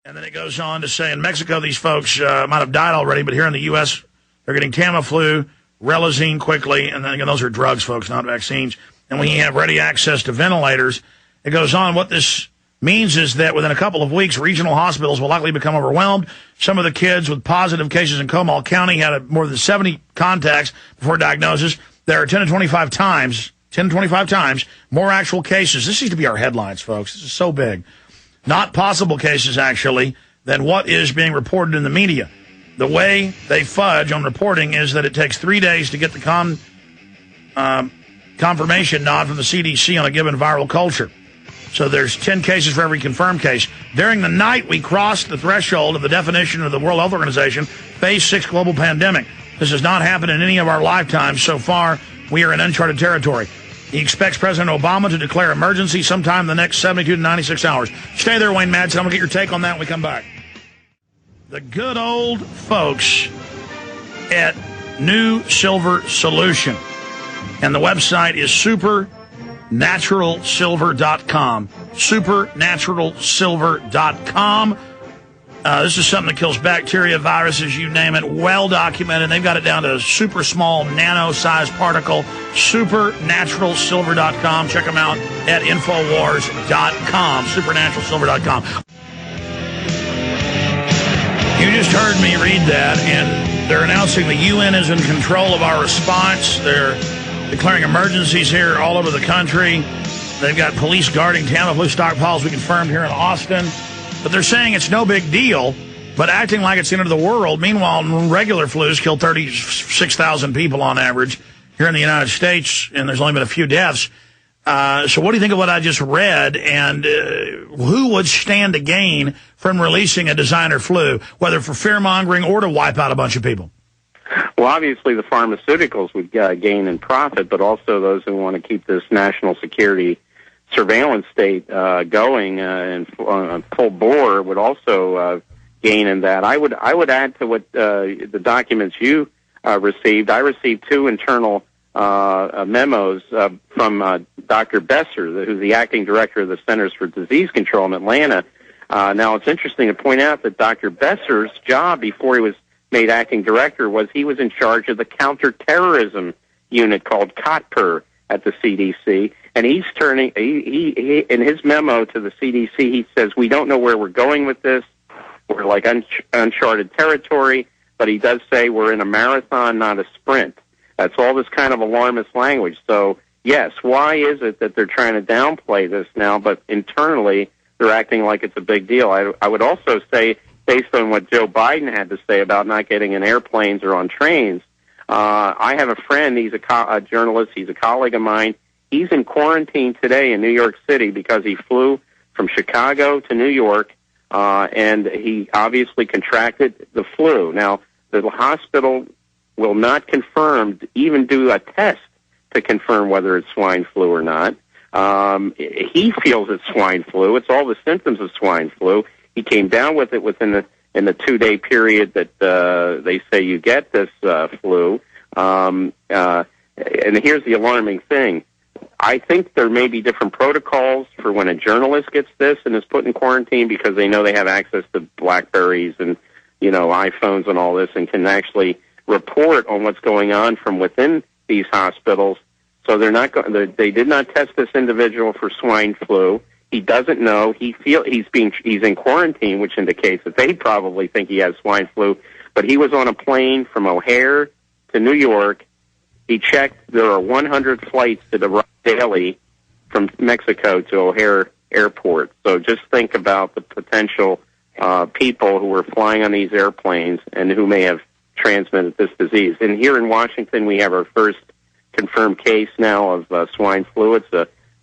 And then it goes on to say in Mexico, these folks might have died already, but here in the U.S., they're getting Tamiflu, Relazine quickly, and then again, those are drugs, folks, not vaccines. And when you have ready access to ventilators, it goes on. What this means is that within a couple of weeks, regional hospitals will likely become overwhelmed. Some of the kids with positive cases in Comal County had more than 70 contacts before diagnosis. There are 10 to 25 times more actual cases. This needs to be our headlines, folks. This is so big. Not possible cases, actually, than what is being reported in the media. The way they fudge on reporting is that it takes 3 days to get the confirmation nod from the CDC on a given viral culture. So there's 10 cases for every confirmed case. During the night, we crossed the threshold of the definition of the World Health Organization, phase 6 global pandemic. This has not happened in any of our lifetimes. So far, we are in uncharted territory. He expects President Obama to declare emergency sometime in the next 72 to 96 hours. Stay there, Wayne Madsen. I'm going to get your take on that when we come back. The good old folks at New Silver Solution. And the website is supernaturalsilver.com. Supernaturalsilver.com. This is something that kills bacteria, viruses, you name it, well documented. They've got it down to a super small nano-sized particle. Supernaturalsilver.com. Check them out at Infowars.com. Supernaturalsilver.com. You just heard me read that, and they're announcing the UN is in control of our response. They're declaring emergencies here all over the country. They've got police guarding Tamiflu stockpiles, we confirmed, here in Austin. But they're saying it's no big deal, but acting like it's the end of the world. Meanwhile, regular flus kill 36,000 people on average here in the United States, and there's only been a few deaths. So what do you think of what I just read, and who would stand to gain from releasing a designer flu, whether for fear-mongering or to wipe out a bunch of people? Well, obviously the pharmaceuticals would gain in profit, but also those who want to keep this national security surveillance state going and full bore would also gain in that. I would add to what the documents you received. I received two internal memos from Dr. Besser, who's the acting director of the Centers for Disease Control in Atlanta. Now, it's interesting to point out that Dr. Besser's job before he was made acting director was he was in charge of the counterterrorism unit called COTPER at the CDC. And he's turning, he in his memo to the CDC, he says, we don't know where we're going with this. We're like uncharted territory. But he does say we're in a marathon, not a sprint. That's all this kind of alarmist language. So, yes, why is it that they're trying to downplay this now, but internally they're acting like it's a big deal? I would also say, based on what Joe Biden had to say about not getting in airplanes or on trains, I have a friend, he's a journalist, he's a colleague of mine. He's in quarantine today in New York City because he flew from Chicago to New York, and he obviously contracted the flu. Now, the hospital will not even do a test to confirm whether it's swine flu or not. He feels it's swine flu. It's all the symptoms of swine flu. He came down with it in the 2-day period that they say you get this flu. And here's the alarming thing. I think there may be different protocols for when a journalist gets this and is put in quarantine because they know they have access to BlackBerries and, iPhones and all this and can actually report on what's going on from within these hospitals. So they did not test this individual for swine flu. He doesn't know. He's in quarantine, which indicates that they probably think he has swine flu. But he was on a plane from O'Hare to New York. He checked there are 100 flights that arrive daily from Mexico to O'Hare Airport. So just think about the potential people who are flying on these airplanes and who may have transmitted this disease. And here in Washington, we have our first confirmed case now of swine flu. It's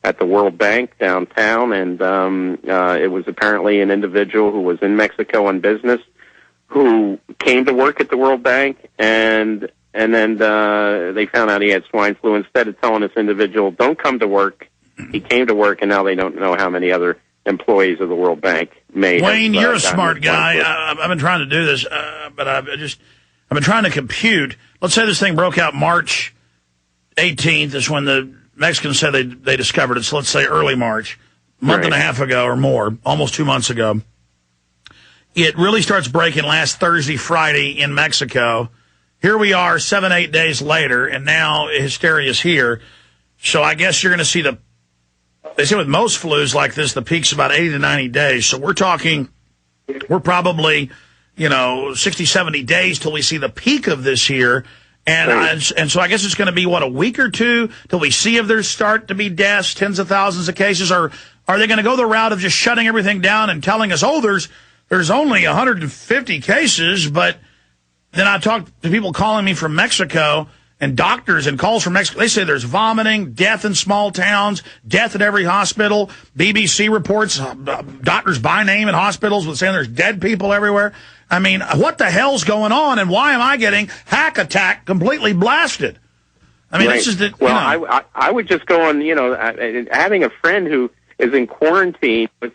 at the World Bank downtown, and it was apparently an individual who was in Mexico on business who came to work at the World Bank, and then they found out he had swine flu. Instead of telling this individual, don't come to work, he came to work, and now they don't know how many other employees of the World Bank may Wayne, have, you're a smart guy. I've been trying to do this, but I've been trying to compute. Let's say this thing broke out March 18th is when the Mexicans said they discovered it. So let's say early March, month and a half ago or more, almost 2 months ago. it really starts breaking last Thursday, Friday in Mexico. Here we are 7, 8 days later, and now hysteria's here. So I guess you're going to see they say with most flus like this, the peak's about 80 to 90 days. So we're probably, 60, 70 days till we see the peak of this here. And so I guess it's going to be, a week or two till we see if there's start to be deaths, tens of thousands of cases, or are they going to go the route of just shutting everything down and telling us, there's only 150 cases, but then I talked to people calling me from Mexico and doctors and calls from Mexico. They say there's vomiting, death in small towns, death at every hospital. BBC reports doctors by name in hospitals with saying there's dead people everywhere. I mean, what the hell's going on, and why am I getting hack attack completely blasted? I mean, This is the... Well, I would just go on, having a friend who is in quarantine with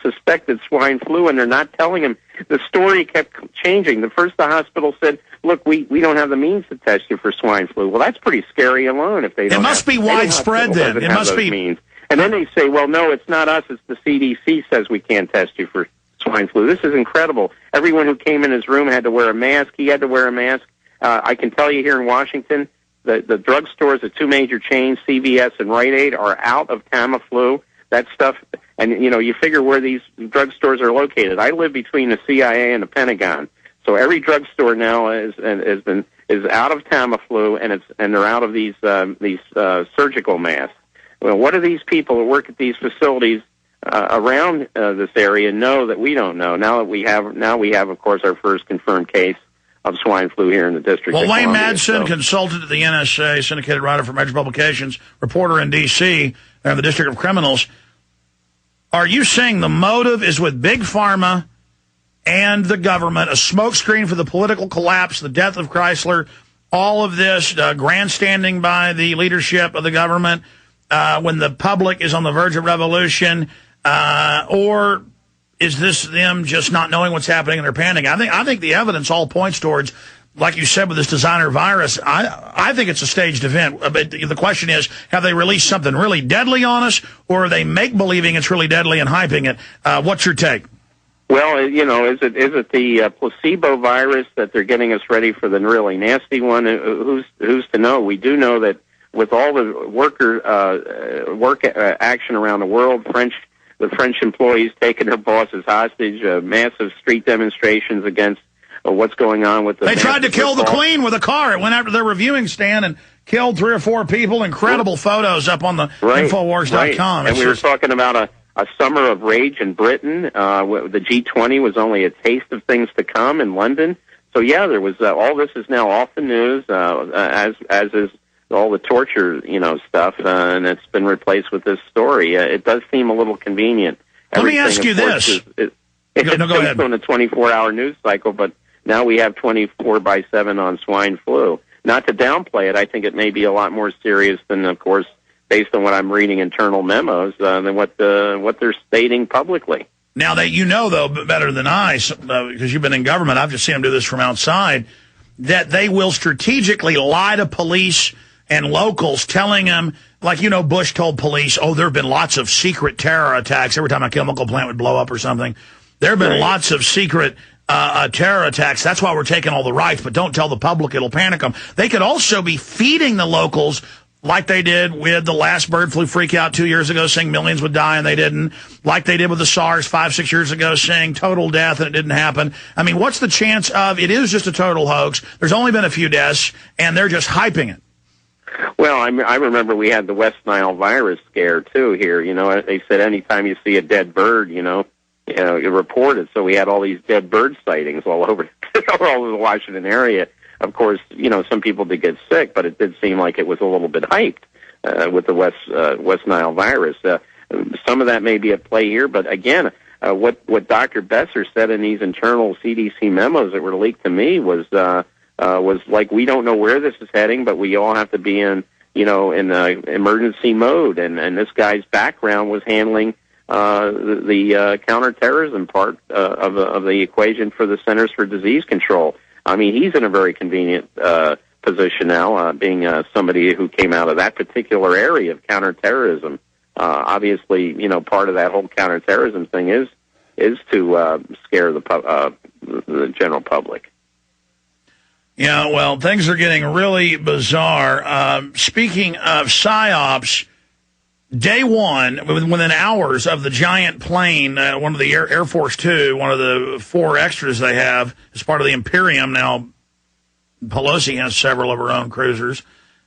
suspected swine flu, and they're not telling him. The story kept changing. The hospital said, look, we don't have the means to test you for swine flu. Well, that's pretty scary alone if they don't. It must be widespread then. It must be means. And then they say, well, no, it's not us. It's the CDC says we can't test you for swine flu. This is incredible. Everyone who came in his room had to wear a mask. He had to wear a mask. I can tell you here in Washington, the drugstores, the two major chains, CVS and Rite Aid, are out of Tamiflu. That stuff, and you figure where these drugstores are located. I live between the CIA and the Pentagon, so every drugstore now is out of Tamiflu, and they're out of these surgical masks. Well, what do these people who work at these facilities around this area know that we don't know? Now we have, of course, our first confirmed case of swine flu here in the District of Columbia. Wayne Madsen, consultant at the NSA, syndicated writer for major publications, reporter in D.C., and the District of Criminals. Are you saying the motive is with Big Pharma and the government, a smokescreen for the political collapse, the death of Chrysler, all of this grandstanding by the leadership of the government when the public is on the verge of revolution, or is this them just not knowing what's happening and they're panicking? I think the evidence all points towards, like you said, with this designer virus, I think it's a staged event. But the question is, have they released something really deadly on us, or are they make-believing it's really deadly and hyping it? What's your take? Well, is it the placebo virus that they're getting us ready for the really nasty one? Who's to know? We do know that with all the work action around the world, the French employees taking their bosses hostage, massive street demonstrations against what's going on with the... They tried to kill the Queen with a car. It went after their reviewing stand and killed 3 or 4 people. Incredible photos up on the Infowars.com. And we were talking about a summer of rage in Britain. The G20 was only a taste of things to come in London. So, yeah, there was... all this is now off the news, as is all the torture, stuff, and it's been replaced with this story. It does seem a little convenient. Let me ask you this. It's go ahead. on a 24-hour news cycle, but now we have 24/7 on swine flu. Not to downplay it, I think it may be a lot more serious than, of course, based on what I'm reading internal memos, than what they're stating publicly. Now, though, better than I, because you've been in government, I've just seen them do this from outside, that they will strategically lie to police and locals, telling them, like, Bush told police, there have been lots of secret terror attacks every time a chemical plant would blow up or something. There have been lots of secret terror attacks. That's why we're taking all the rights, but don't tell the public. It'll panic them. They could also be feeding the locals like they did with the last bird flu freakout 2 years ago, saying millions would die and they didn't, like they did with the SARS 5-6 years ago, saying total death and it didn't happen. I mean, what's the chance of it is just a total hoax? There's only been a few deaths, and they're just hyping it. Well, I remember we had the West Nile virus scare, too, here. They said anytime you see a dead bird, you report it. So we had all these dead bird sightings all over the Washington area. Of course, some people did get sick, but it did seem like it was a little bit hyped with the West Nile virus. Some of that may be at play here, but again, what Dr. Besser said in these internal CDC memos that were leaked to me was like, we don't know where this is heading, but we all have to be in emergency mode. And this guy's background was handling the counterterrorism part of the equation for the Centers for Disease Control. I mean, he's in a very convenient position now, being somebody who came out of that particular area of counterterrorism. Obviously, part of that whole counterterrorism thing is is to scare the general public. Yeah, well, things are getting really bizarre. Speaking of PSYOPs, day one, within hours of the giant plane, one of the Air Force Two, one of the 4 extras they have as part of the Imperium. Now, Pelosi has several of her own cruisers.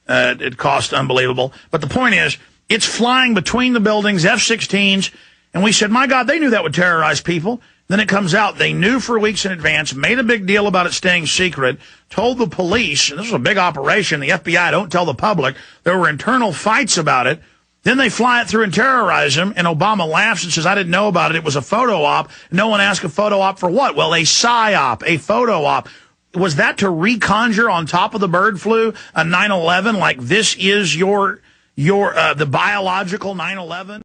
It costs unbelievable. But the point is, it's flying between the buildings, F-16s, and we said, my God, they knew that would terrorize people. Then it comes out they knew for weeks in advance, made a big deal about it staying secret, told the police, and this was a big operation, the FBI, don't tell the public. There were internal fights about it. Then they fly it through and terrorize him, and Obama laughs and says, I didn't know about it. It was a photo op. No one asked a photo op for what? Well, a PSYOP, a photo op. Was that to reconjure on top of the bird flu a 9/11 like this is the biological 9/11?